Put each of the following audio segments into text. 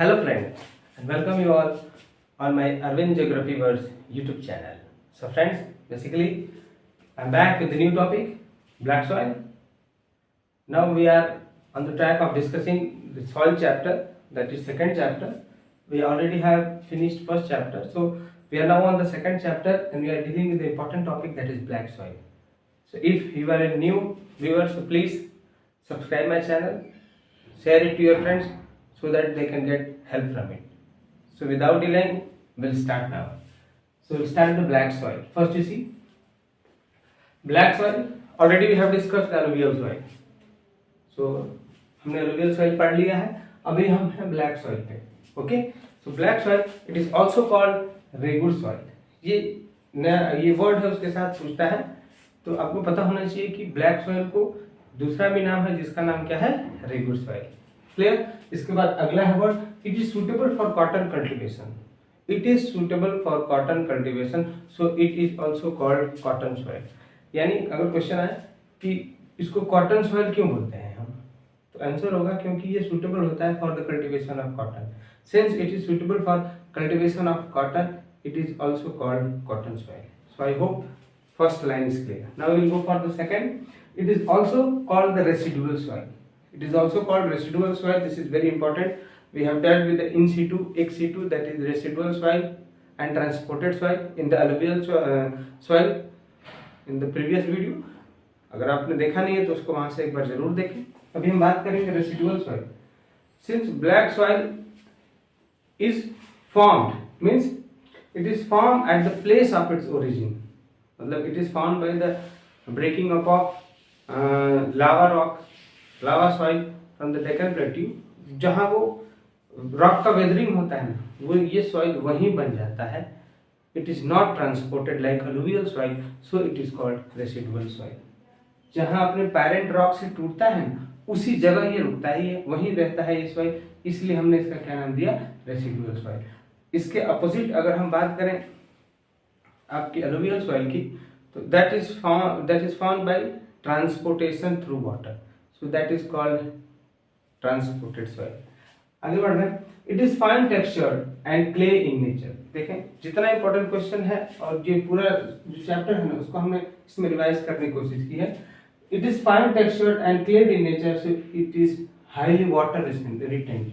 Hello friends, and welcome you all on my Arvind Geography Words YouTube channel. So friends, basically I'm back with the new topic, black soil. Now we are on the track of discussing the soil chapter, that is second chapter. We already have finished first chapter, so we are now on the second chapter and we are dealing with the important topic, that is black soil. So if you are a new viewer, so please subscribe my channel, share it to your friends so that they can get help from it. So without delaying, we'll start now. So we'll start with the black soil. First you see, black soil, already we have discussed alluvial soil. So हमने alluvial soil पढ़ लिया है, अभी हम हैं black soil पे. Okay? So black soil, it is also called regur soil. ये word है उसके साथ पूछता है, तो आपको पता होना चाहिए कि ब्लैक सॉइल को दूसरा भी नाम है जिसका नाम क्या है, रेगुर सॉइल. क्लियर. इसके बाद अगला है word, it is suitable for cotton cultivation. It is suitable for cotton cultivation, so it is also called cotton soil. यानी अगर क्वेश्चन आए कि इसको कॉटन सॉइल क्यों बोलते हैं हम, तो आंसर होगा क्योंकि ये सुटेबल होता है for the cultivation of cotton. Since it is suitable for cultivation of cotton, it is also called cotton soil. So I hope first line is clear. Now we will go for the second. It is also called the residual soil. It is also called residual soil. This is very important. We have dealt with the in situ, ex situ, that is residual soil, and transported soil in the alluvial soil in the previous video. अगर आपने देखा नहीं है तो उसको वहां से एक बार जरूर देखें. अभी हम बात करेंगे residual soil. Since black soil is formed, means it is formed at the place of its origin. मतलब it is formed by the breaking up of lava rock, lava soil from the Deccan Plateau. जहाँ वो rock का weathering होता है ना, वो ये soil वहीं बन जाता है. It is not transported like alluvial soil, so it is called residual soil. जहाँ अपने पैरेंट रॉक से टूटता है ना, उसी जगह ये रुकता है, ये वहीं रहता है ये सॉइल, इसलिए हमने इसका क्या नाम दिया, रेसिडुअल सॉइल. इसके अपोजिट अगर हम बात करें आपकी अलुवियल सॉइल की, तो that is found bye transportation through water, so that is called transported soil. आगे बढ़ रहे हैं. It is fine textured and clay in nature. देखें जितना इंपॉर्टेंट क्वेश्चन है और ये पूरा जो चैप्टर है ना, उसको हमने इसमें रिवाइज करने की कोशिश की है. It is fine textured and clayey in nature, so it is highly water retentive.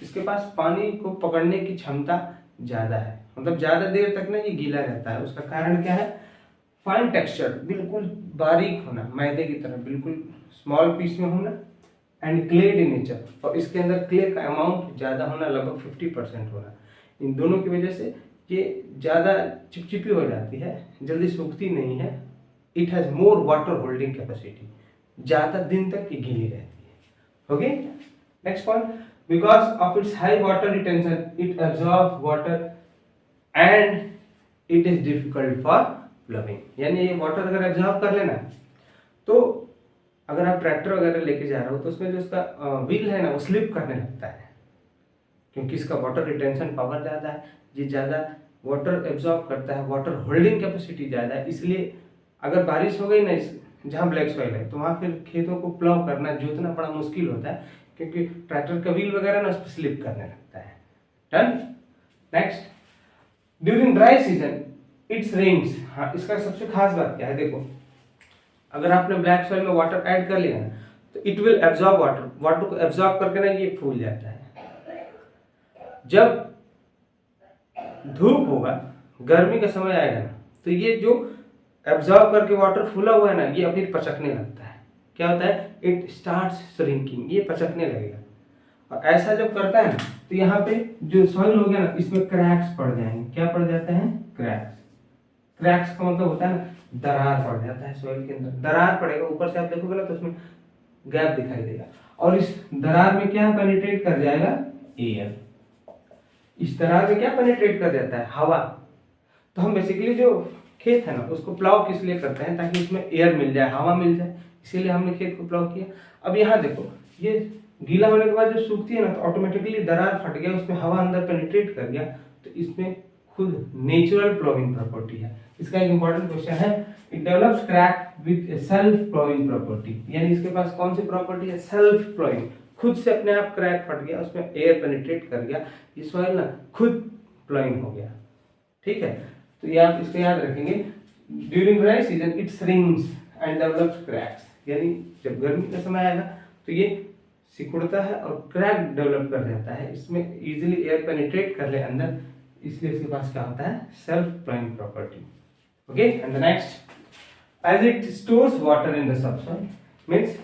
इसके पास पानी को पकड़ने की क्षमता ज्यादा है, मतलब ज्यादा देर तक ना ये गीला रहता है. उसका कारण क्या है, फाइन टेक्सचर, बिल्कुल बारीक होना, मैदे की तरह बिल्कुल स्मॉल पीस में होना, एंड क्लेड इन नेचर, और इसके अंदर क्ले का अमाउंट ज्यादा होना, लगभग 50% होना. इन दोनों की वजह से ये ज्यादा चिपचिपी हो जाती है, जल्दी सूखती नहीं है. It has more water holding capacity, ज्यादा दिन तक ये गीली रहती है. Okay, next point. Because of its high water retention, it absorbs water and it is difficult for plowing. यानी ये वाटर अगर एब्जॉर्ब कर लेना, तो अगर आप ट्रैक्टर वगैरह लेके जा रहे हो तो उसमें जो उसका व्हील है ना, वो स्लिप करने लगता है, क्योंकि इसका वाटर रिटेंशन पावर ज़्यादा है, ये ज़्यादा वाटर एब्जॉर्ब करता है, वाटर होल्डिंग कैपेसिटी ज़्यादा है. इसलिए अगर बारिश हो गई ना जहाँ ब्लैक सॉइल है, तो वहाँ फिर खेतों को प्लाव करना, जोतना बड़ा मुश्किल होता है, क्योंकि ट्रैक्टर का व्हील वगैरह ना उस पर स्लिप करने लगता है. Done. Next, during dry season it's rains. हाँ, इसका सबसे खास बात क्या है, देखो अगर आपने ब्लैक सॉइल में वाटर ऐड कर लिया ना, तो it will absorb water. Water को एब्जॉर्ब करके ना ये फूल जाता है. जब धूप होगा, गर्मी का समय आएगा ना, तो ये जो एब्जॉर्ब करके वाटर फूला हुआ है ना, ये अपनी पचकने लगता है. क्या होता है, इट स्टार्ट्स श्रिंकिंग, ये पचकने लगेगा. और ऐसा जब करता है ना, तो यहाँ पे जो सॉइल हो गया ना, इसमें क्रैक्स पड़ जाएंगे. क्या पड़ जाते हैं, क्रैक्स. क्रैक्स का मतलब होता है ना, दरार पड़ जाता है सॉइल के अंदर. दरार पड़ेगा, ऊपर से आप देखोगे ना तो उसमें गैप दिखाई देगा, और इस दरार में क्या पेनिट्रेट कर जाएगा, एयर. इस दरार में क्या पेनिट्रेट कर जाता है, हवा. तो हम बेसिकली जो खेत है ना, उसको प्लाव किस लिए करते हैं, ताकि उसमें एयर मिल जाए, हवा मिल जाए, इसीलिए हमने खेत को प्लाव किया. अब यहाँ देखो, ये गीला होने के बाद जो सूखती है ना, तो ऑटोमेटिकली दरार फट गया, उसमें हवा अंदर पेनिट्रेट कर गया, तो इसमें खुद नेचुरल प्लाविंग प्रॉपर्टी है. इसका एक इंपॉर्टेंट क्वेश्चन है, it develops crack with self ploughing property. यानी इसके पास कौन सी प्रॉपर्टी है, सेल्फ प्लाविंग, खुद से अपने आप क्रैक फट गया, उसमें एयर पेनिट्रेट कर गया, ये सॉइल ना खुद प्लॉइंग हो गया। ठीक है, तो ये आप इसको याद रखेंगे। During dry season it shrinks and develops cracks, यानी जब गर्मी का समय आएगा तो ये सिकुड़ता है और क्रैक डेवलप कर जाता है, इसमें इजीली एयर पेनिट्रेट कर ले अंदर, इसलिए इसके पास क्या होता है, self ploughing property. Okay, and the next, as it stores water in the subsoil, means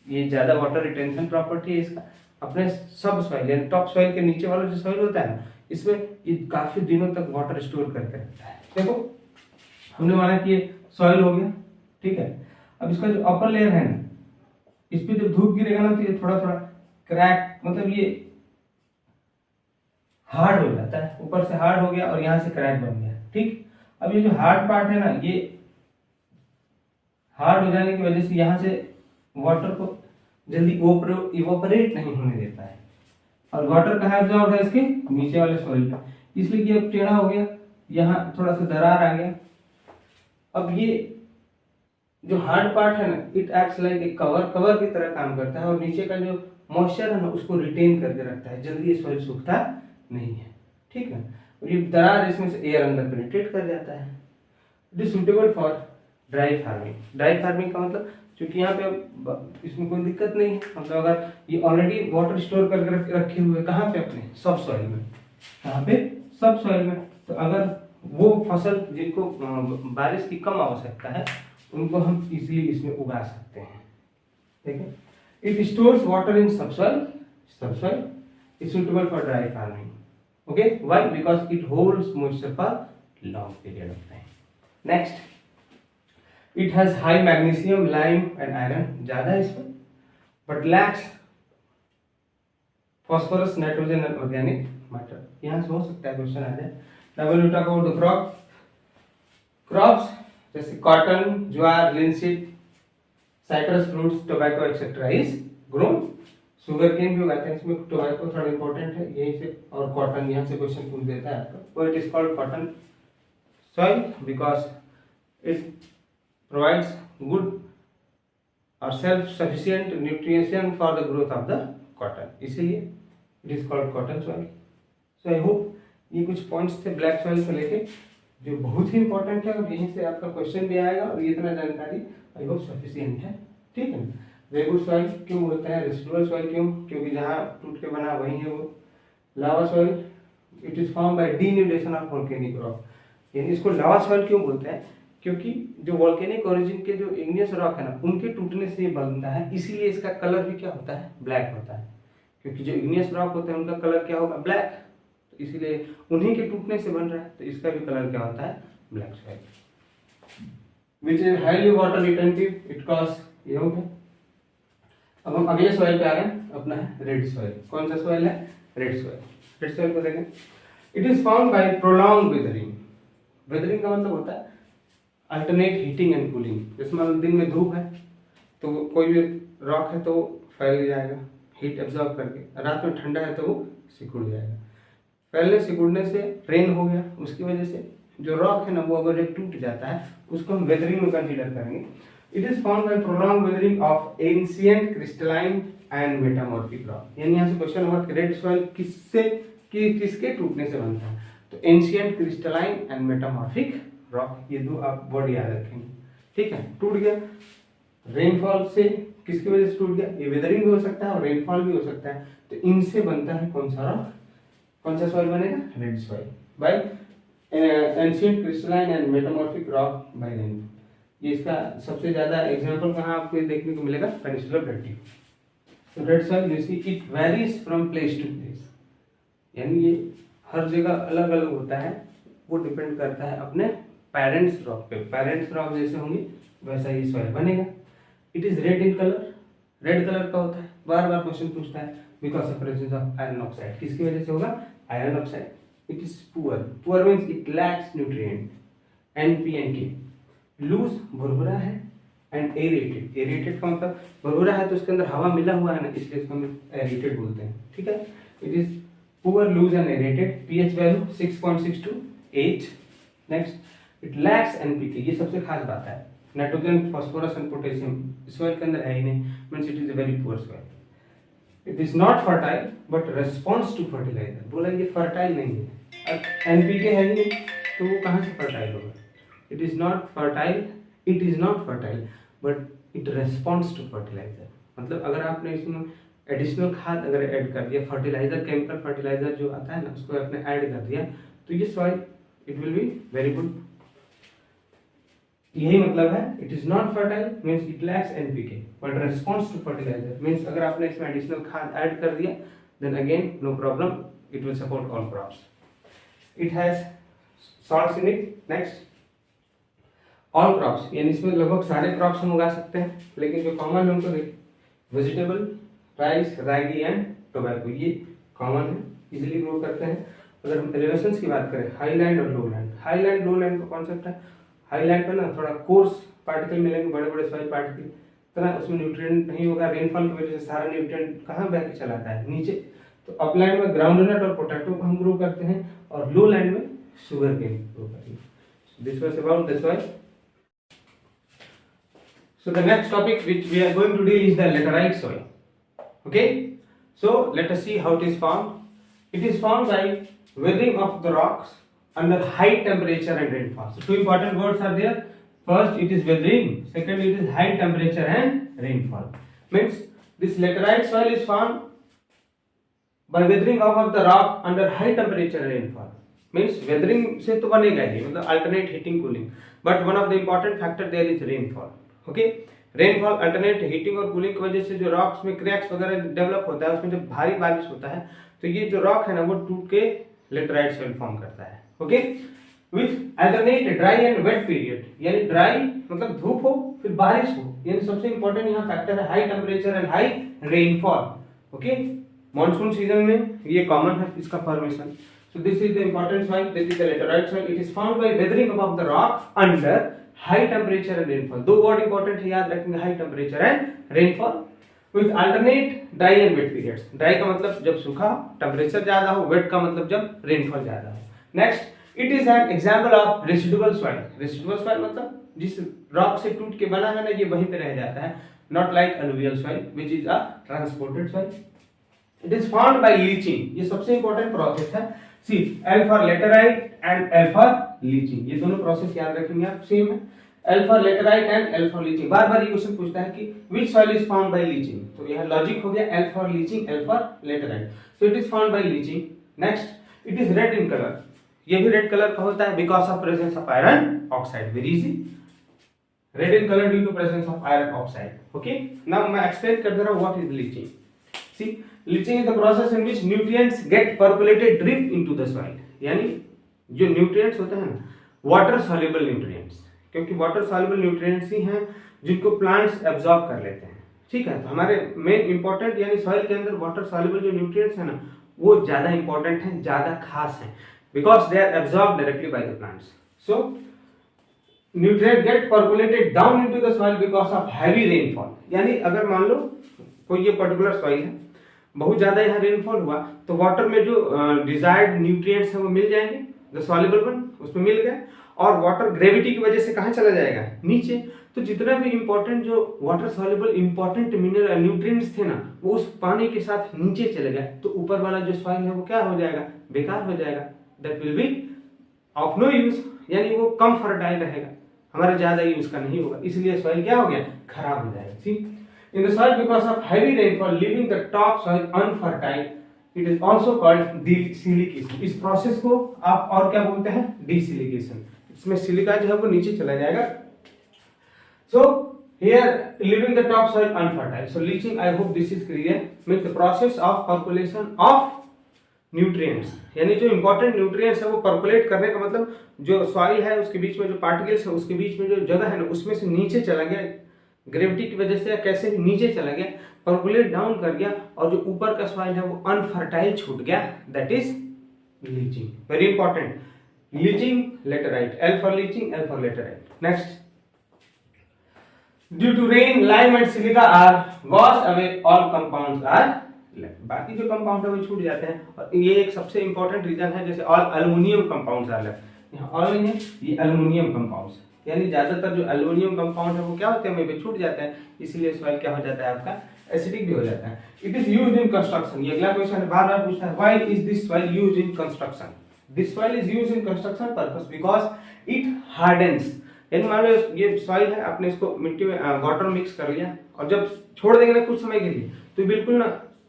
ये ज्यादा वाटर रिटेंशन प्रॉपर्टी है इसका, अपने सब सॉइल यानी टॉप सॉइल के नीचे वाला जो सॉइल होता है ना, इसमें ये काफी दिनों तक वाटर स्टोर करके रखता है। देखो हमने माना कि ये सॉइल हो गया, ठीक है, अब इसका जो अपर लेयर है ना, इस पे जब धूप गिरेगा ना तो ये थोड़ा थोड़ा क्रैक, मतलब ये हार्ड हो जाता है, ऊपर से हार्ड हो गया और यहाँ से क्रैक बन गया। ठीक, अब ये जो हार्ड पार्ट है ना, ये हार्ड हो जाने की वजह से यहाँ से वाटर को जल्दी इवोपरेट नहीं होने देता है, और वाटर कहाँ एब्जॉर्ब है, इसके नीचे वाले सॉइल पे, इसलिए कि अब टेढ़ा हो गया, यहाँ थोड़ा सा दरार आ गया। अब ये जो हार्ड पार्ट है ना, it acts like A cover की तरह काम करता है, और नीचे का जो मॉइस्चर है ना उसको रिटेन करके रखता है, जल्दी ये सॉइल सूखता नहीं है। ठीक है, और ये दरार, इसमें से एयर अंदर पेनिट्रेट कर जाता है। It is suitable for dry farming. Dry farming का मतलब, क्योंकि यहाँ पे इसमें कोई दिक्कत नहीं है, मतलब अगर ये ऑलरेडी वाटर स्टोर करके रखे हुए कहाँ पे, अपने सब सॉइल में, कहाँ पे, सब सॉइल में, तो अगर वो फसल जिनको बारिश की कम आवश्यकता है उनको हम इजीली इसमें उगा सकते हैं। ठीक है, it stores water in subsoil is suitable for dry farming. Okay, why? Because it holds moisture for long period of time. Next, it has high magnesium, lime and iron, ज्यादा है इसमें, but lacks phosphorus, nitrogen and organic matter. यहाँ से हो सकता है question आ जाए। Now when we talk about the crops जैसे cotton, jowar, linseed, citrus fruits, tobacco etcetera is grown. Sugar केन भी उगाते हैं, इसमें टोबैको थोड़ा इंपॉर्टेंट है यहीं से, और कॉटन यहाँ से क्वेश्चन पूछ देता है आपका। It is called cotton soil because it provides good or self-sufficient nutrition for the growth of the cotton, इसीलिए it is called cotton soil. So I hope ये कुछ पॉइंट्स थे ब्लैक सॉइल को लेके जो बहुत ही इंपॉर्टेंट है, और यहीं से आपका क्वेश्चन भी आएगा, और ये इतना जानकारी आई होप सफिशिएंट है। ठीक है, रेगुलर सॉइल क्यों बोलते हैं, रेसिडुअल सॉइल क्यों, क्योंकि जहाँ टूट के बना वही है वो। Lava soil, it is form by denudation of volcanic rock, यानी इसको लावा सॉइल क्यों बोलते हैं, क्योंकि जो वोल्केनिक ओरिजिन के जो इग्नियस रॉक है ना, उनके टूटने से ये बनता है, इसीलिए इसका कलर भी क्या होता है, ब्लैक होता है, क्योंकि जो इग्नियस रॉक होते हैं उनका कलर क्या होगा, ब्लैक, तो इसीलिए उन्हीं के टूटने से बन रहा है, तो इसका भी कलर क्या होता है, black soil. Which is highly water retentive, it cause, ये हो गया। अब हम अगले सॉइल पे आ गए, अपना है रेड सॉइल। कौन सा सॉइल है, रेड सॉइल। रेड सॉइल को देखें, it is found bye prolong weathering. Weathering का मतलब होता है अल्टरनेट हीटिंग एंड कूलिंग। जैसे मान लो दिन में धूप है तो कोई भी रॉक है तो फैल जाएगा हीट एब्जॉर्ब करके, रात में ठंडा है तो वो सिकुड़ जाएगा। फैलने सिकुड़ने से रेन हो गया, उसकी वजह से जो रॉक है ना वो अगर टूट जाता है उसको हम वेदरिंग में कंसीडर करेंगे। It is found bye prolong weathering of ancient crystalline and metamorphic rock. यानी यहाँ से क्वेश्चन हुआ कि रेड सॉइल किसके टूटने से बनता है, तो ancient crystalline and metamorphic rock, ये दो आप वर्ड याद रखेंगे। ठीक है, टूट गया रेनफॉल से, किसकी वजह से टूट गया, ये वेदरिंग भी हो सकता है और रेनफॉल भी हो सकता है, तो इनसे बनता है कौन सा रॉक, कौन सा सॉइल बनेगा, red soil by ancient crystalline and metamorphic rock by rainfall. ये इसका सबसे ज्यादा एग्जांपल कहाँ आपको देखने को मिलेगा, पेनिनसुलर प्लेट्यू। रेड सॉइल जैसे it varies from place to place, यानी ये हर जगह अलग अलग होता है, वो डिपेंड करता है अपने पेरेंट्स रॉक पे। पेरेंट्स रॉक जैसे होंगे वैसा ही सॉइल बनेगा। It is red in colour, red colour का होता है, बार बार क्वेश्चन पूछता है, because of presence of iron oxide. किसकी वजह से होगा, iron oxide. It is poor means it lacks nutrient, NP&K। Loose भुरभुरा है, एंड एरेटेड, एरेटेड का मतलब भुरभुरा है तो उसके अंदर हवा मिला हुआ है ना, इसलिए इसको हम एरेटेड बोलते हैं। ठीक है, it is poor, loose and aerated. pH value 6.6 to 8। Next, it lacks NPK, ये सबसे खास बात है। Nitrogen, phosphorus and potassium soil के अंदर है ही नहीं, means it is a very poor soil. It is not fertile but response to fertilizer. बोला ये फर्टाइल नहीं है, एनपीके है ही नहीं तो वो कहाँ से फर्टाइल होगा। It is not fertile but it responds to fertiliser. मतलब अगर आपने इसमें एडिशनल खाद अगर ऐड कर दिया, फर्टिलाइजर, केमिकल फर्टिलाइजर जो आता है ना, उसको आपने ऐड कर दिया तो ये soil it will be very good. यही मतलब है, it is not fertile means it lacks NPK but response to fertilizer means अगर आपने इसमें एडिशनल खाद ऐड कर दिया then again no problem, it will support all crops. It has salts in it. Next all crops, यानी इसमें लगभग सारे क्रॉप्स हम उगा सकते हैं, लेकिन जो कॉमन है उनको vegetable, rice, ragi and tobacco, ये कॉमन है, इजीली ग्रो करते हैं। अगर हम एलिवेशंस की बात करें, हाईलैंड और लोलैंड, हाईलैंड लोलैंड का कॉन्सेप्ट है, हाईलैंड पे ना थोड़ा कोर्स पार्टिकल मिलेंगे, बड़े बड़े सॉइल पार्टिकल, इतना उसमें न्यूट्रिएंट नहीं होगा, रेनफॉल की वजह से सारा न्यूट्रिएंट कहाँ बह के चलाता है नीचे। तो अपलैंड में ग्राउंडनट और पोटैटो को हम ग्रो करते हैं और लोलैंड में शुगर केन ग्रो करते हैं। This was about the soil. So the next topic which we are going to deal is the laterite soil. Okay, so let us see how it is formed. It is formed by weathering of the rocks under high temperature and rainfall. So two important words are there. First it is weathering, second it is high temperature and rainfall. Means this laterite soil is formed by weathering of the rock under high temperature and rainfall. Means weathering से तो बनेगा ही, मतलब alternate heating cooling, but one of the important factor there is rainfall. Okay, rainfall, alternate heating और cooling की वजह से जो rocks में क्रैक्स वगैरह डेवलप होता है, उसमें जब भारी बारिश होता है तो ये जो रॉक है ना वो टूट के लेटराइट सॉइल फॉर्म करता है। Okay, with alternate dry and wet period, यानी ड्राई मतलब धूप हो फिर बारिश हो, यानी सबसे इंपॉर्टेंट यहाँ फैक्टर है high temperature and high rainfall. Okay, monsoon season में ये कॉमन है इसका formation. So this is the important soil, this is the laterite soil. It is found by weathering above the rock under high temperature and rainfall. दो word important है, याद रखेंगे, high temperature and rainfall with alternate dry and wet periods. Dry का मतलब जब सूखा हो, temperature ज्यादा हो, वेट का मतलब जब रेनफॉल ज्यादा हो। Next, it is an example of residual soil. Residual soil मतलब जिस रॉक से टूट के बना है ना, ये वहीं पे रह जाता है, not like alluvial soil which is a transported soil. It is formed by leaching, ये सबसे इंपॉर्टेंट प्रोसेस है। See, L for laterite and L for leaching, ये दोनों प्रोसेस याद रखेंगे आप, सेम है, L for laterite and L for leaching. बार बार ये क्वेश्चन पूछता है कि which soil is found by leaching, तो यह लॉजिक हो गया, L for leaching, L for laterite. So it is found by leaching. Next, it is red in colour, ये भी रेड कलर का होता है because of presence of iron oxide. Very easy, red in colour due to presence of iron oxide. Okay, now मैं explain कर दे रहा हूं what is leaching. See, leaching is the process in which nutrients get percolated drip into the soil, यानी जो nutrients होते हैं ना, वाटर सॉल्युबल न्यूट्रिएंट्स, क्योंकि वाटर सॉल्युबल न्यूट्रिएंट्स ही हैं जिनको प्लांट्स एब्जॉर्ब कर लेते हैं। ठीक है, तो हमारे मेन इंपॉर्टेंट यानी सॉइल के अंदर वाटर सॉल्युबल जो न्यूट्रिएंट्स है ना वो ज्यादा इंपॉर्टेंट हैं, ज्यादा खास हैं, because they are absorb directly by the plants. So nutrient get percolated down into the soil because of heavy rainfall, यानी अगर मान लो कोई ये पर्टिकुलर सॉइल है, बहुत ज्यादा यहाँ रेनफॉल हुआ तो वाटर में जो डिजायर्ड न्यूट्रिएंट्स हैं वो मिल जाएंगे, द सॉल्युबल वन उसमें मिल गए, और वाटर ग्रेविटी की वजह से कहाँ चला जाएगा, नीचे। तो जितना भी इंपॉर्टेंट जो water soluble important mineral nutrients थे ना वो उस पानी के साथ नीचे चले गए, तो ऊपर वाला जो सॉइल है वो क्या हो जाएगा, बेकार हो जाएगा, that will be of no use, यानी वो कम फर्टाइल रहेगा, हमारा ज्यादा यूज का नहीं होगा, इसलिए सॉइल क्या हो गया, खराब हो जाएगा। See, in the soil because of heavy rainfall leaving the top soil unfertile, it is also called desilication. इस प्रोसेस को आप और क्या बोलते हैं, डिसिलिकेशन। इसमें सिलिका जो है वो नीचे चला जाएगा। So here living the top soil unfertile. So leaching, I hope this is clear, means the process of percolation of nutrients, यानी जो इंपॉर्टेंट न्यूट्रिएंट्स है वो परकोलेट करने का मतलब जो सॉइल है उसके बीच में जो पार्टिकल्स है उसके बीच में जो जगह है ना उसमें से नीचे चला गया, ग्रेविटी की वजह से या कैसे भी नीचे चला गया, परकोलेट डाउन कर गया, और जो ऊपर का सॉइल है वो अनफर्टाइल छूट गया, that is leaching. Very important, leaching laterite, L for leaching, L for laterite. Next, due to rain lime and silica are washed away, all compounds are left, बाकी जो कंपाउंड है वो छूट जाते हैं, और ये एक सबसे इंपॉर्टेंट रीजन है, जैसे all aluminium compounds are left, यहाँ ऑल नहीं है, ये एल्युमिनियम कंपाउंड्स, यानी ज्यादातर जो एल्युमिनियम कंपाउंड है वो क्या होते हैं, हमें छूट जाते हैं, इसलिए सॉइल क्या हो जाता है आपका एसिडिक भी हो जाता है। It is used in construction, ये अगला क्वेश्चन है, बार बार पूछता है, why is this soil used in construction? This soil is used in construction purpose because it hardens. यानी मान लो ये सॉइल है, आपने इसको मिट्टी में वाटर मिक्स कर लिया और जब छोड़ देंगे ना कुछ समय के लिए तो बिल्कुल ना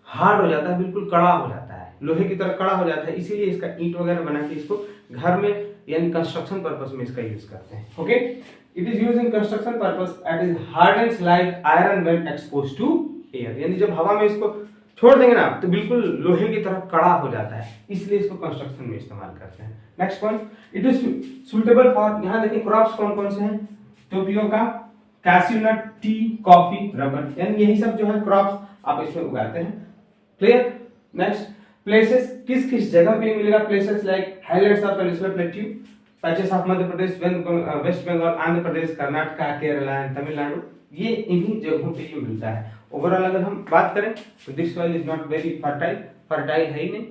हार्ड हो जाता है, बिल्कुल कड़ा हो जाता है, लोहे की तरह कड़ा हो जाता है। इसीलिए इसका ईंट वगैरह बना के इसको घर में यानी कंस्ट्रक्शन पर्पस में इसका यूज करते हैं। Okay, it is used in construction purpose at is hardens like iron when exposed to air. यानी जब हवा में इसको छोड़ देंगे ना तो बिल्कुल लोहे की तरह कड़ा हो जाता है, इसलिए इसको कंस्ट्रक्शन में इस्तेमाल करते हैं। Next point, it is suitable for, यहाँ देखिए क्रॉप्स कौन कौन से हैं, tapioca, cashew nut, tea, coffee, rubber, यानी यही सब जो है क्रॉप्स आप इसमें उगाते हैं। क्लियर? नेक्स्ट, प्लेसेस, किस किस जगह पे मिलेगा? Places like highlands of peninsular plateau, patches of Madhya Pradesh, west Bengal, Andhra Pradesh, Karnataka, Kerala and Tamil Nadu, ये इन्हीं जगहों पे ये मिलता है। ओवरऑल अगर हम बात करें तो this soil is not very fertile, fertile है ही नहीं।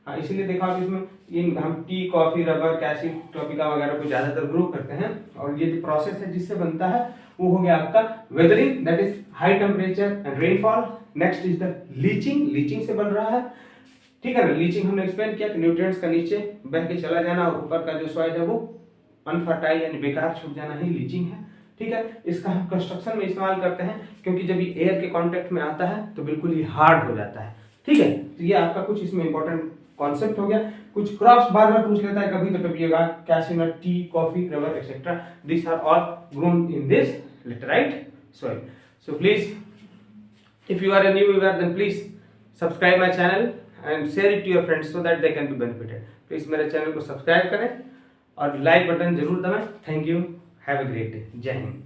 हाँ, इसीलिए देखा आप इसमें ये हम टी, कॉफी, रबर, कैसी, टॉपिका वगैरह को ज्यादातर ग्रो करते हैं। और ये जो प्रोसेस है जिससे बनता है वो हो गया आपका weathering, that is high temperature and rainfall. Next is the leaching, leaching से बन रहा है, ठीक है ना। लीचिंग हमने एक्सप्लेन किया कि न्यूट्रिएंट्स का नीचे बह के चला जाना और ऊपर का जो सॉइल है वो अनफर्टाइल यानी बेकार छूट जाना ही लीचिंग है, ठीक है। इसका हम कंस्ट्रक्शन में इस्तेमाल करते हैं क्योंकि जब ये एयर के कांटेक्ट में आता है तो बिल्कुल ही हार्ड हो जाता है, ठीक है। तो ये आपका कुछ इसमें इंपॉर्टेंट कॉन्सेप्ट हो गया। कुछ क्रॉप्स बार बार पूछ लेता है, कभी तो tapioca, cashew nut, tea, coffee, rubber etcetera, this are all grown in this laterite soil. So please, if you are a new viewer, then please subscribe my channel and share it to your friends so that they can be benefited. Please मेरे channel को subscribe करें और like button जरूर दबाएं। Thank you, have a great day, जय हिंद।